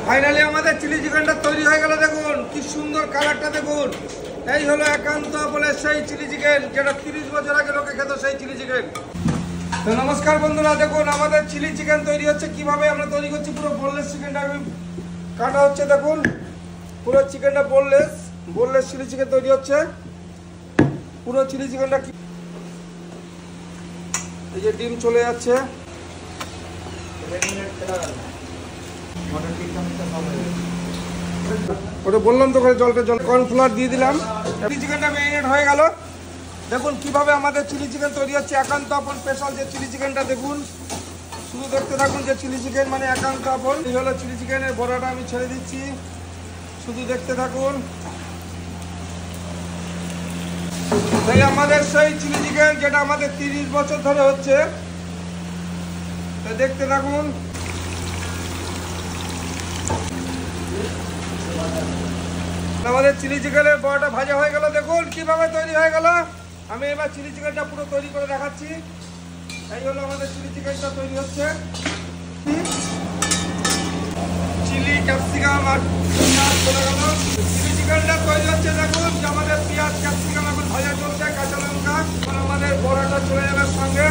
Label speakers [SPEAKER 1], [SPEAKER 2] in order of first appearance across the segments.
[SPEAKER 1] Finally আমাদের chilli চিকেনটা তৈরি হয়ে গেল। দেখুন কি সুন্দর কালারটা, দেখুন এই হলো একান্ত বলে সেই চিলি চিকেন যেটা 30 বছর আগে লোকে খেত, সেই চিলি চিকেন। তো নমস্কার বন্ধুরা, দেখুন আমাদের চিলি চিকেন তৈরি হচ্ছে। কিভাবে আমরা তৈরি করছি, পুরো বোনলেস চিকেনটা আমি কাটা হচ্ছে। দেখুন পুরো চিকেনটা বোনলেস চিলি চিকেন তৈরি হচ্ছে। পুরো চিলি চিকেনটা এই যে ডিম চলে যাচ্ছে। ওটা বললাম তো, জল কর্নফ্লাওয়ার দিয়ে দিলাম। চিলি চিকেনটা ম্যারিনেট হয়ে গেল। দেখুন কিভাবে আমাদের চিলি চিকেন তৈরি হচ্ছে। একান্ত আপন স্পেশাল যে চিলি চিকেনটা, দেখুন শুধু দেখতে থাকুন। যে চিলি চিকেন মানে একান্ত আপন। এই হলো চিলি চিকেনের বড়াটা আমি ছেড়ে দিচ্ছি, শুধু দেখতে থাকুন। তাই আমাদের সেই চিলি চিকেন যেটা আমাদের 30 বছর ধরে হচ্ছে, দেখতে থাকুন। আমাদের চিলি চিকেনের বড়াটা ভাজা হয়ে গেল। দেখুন কিভাবে তৈরি হয়ে গেল। আমি এবার চিলি চিকেনটা পুরো তৈরি করে দেখাচ্ছি। এই হলো আমাদের চিলি চিকেনটা তৈরি হচ্ছে। চিলি ক্যাপসিকাম আর পেঁয়াজ চলে গেল। চিলি চিকেনটা তৈরি হচ্ছে। দেখুন যে আমাদের পেঁয়াজ ক্যাপসিকাম এখন ভাজা চলছে, কাঁচা লঙ্কা। এখন আমাদের বড়াটা চলে যাবে সঙ্গে।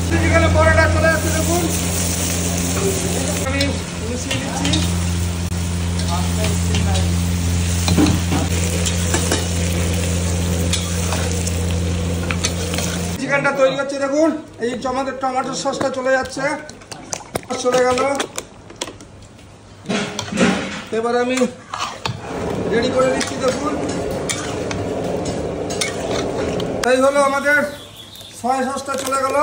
[SPEAKER 1] চিলি চিকেনের বড়াটা চলে যাচ্ছে। দেখুন আমি মিশিয়ে দিচ্ছি। চিকেনটা তৈরি হচ্ছে। দেখুন এই আমাদের টমেটো সসটা চলে যাচ্ছে, চলে গেল। এবার আমি রেডি করে দিচ্ছি। দেখুন এই হলো আমাদের সয়া সসটা চলে গেল।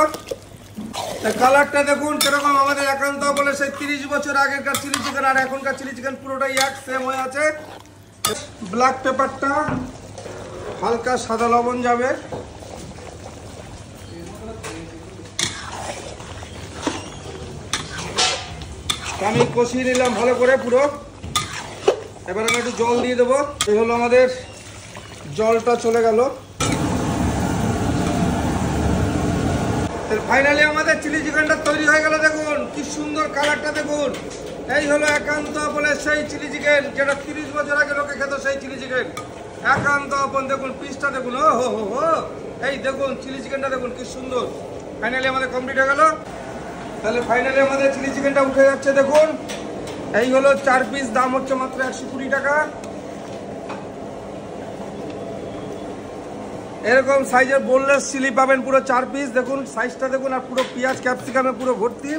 [SPEAKER 1] কালারটা দেখুন কিরকম। আমাদের একান্ত বলে সেই 30 বছর আগেরকার চিলি চিকেন আর এখনকার চিলি চিকেন পুরোটাই এক সেম হয়ে আছে। ব্ল্যাক পেপারটা হালকা সাদা লবণ যাবে। আমি কষিয়ে নিলাম ভালো করে পুরো। এবার আমি একটু জল দিয়ে দেবো। এই হলো আমাদের জলটা চলে গেল। ফাইনালি আমাদের চিলি চিকেনটা তৈরি হয়ে গেল। দেখুন কি সুন্দর কালারটা, দেখুন এই হলো একান্ত বলে সেই চিলি চিকেন যেটা 30 বছর আগে লোকে খেত, সেই চিলি চিকেন একান্ত আপন। দেখুন পিসটা দেখুন, ও হো হো হো, এই দেখুন চিলি চিকেনটা দেখুন কি সুন্দর। ফাইনালি আমাদের কমপ্লিট হয়ে গেল। তাহলে ফাইনালি আমাদের চিলি চিকেনটা উঠে যাচ্ছে। দেখুন এই হলো 4 পিস, দাম হচ্ছে মাত্র 120 টাকা। এরকম সাইজের বোনলেস চিলি পাবেন পুরো 4 পিস। দেখুন সাইজটা দেখুন, আর পুরো পেঁয়াজ ক্যাপসিকামে পুরো ভর্তি।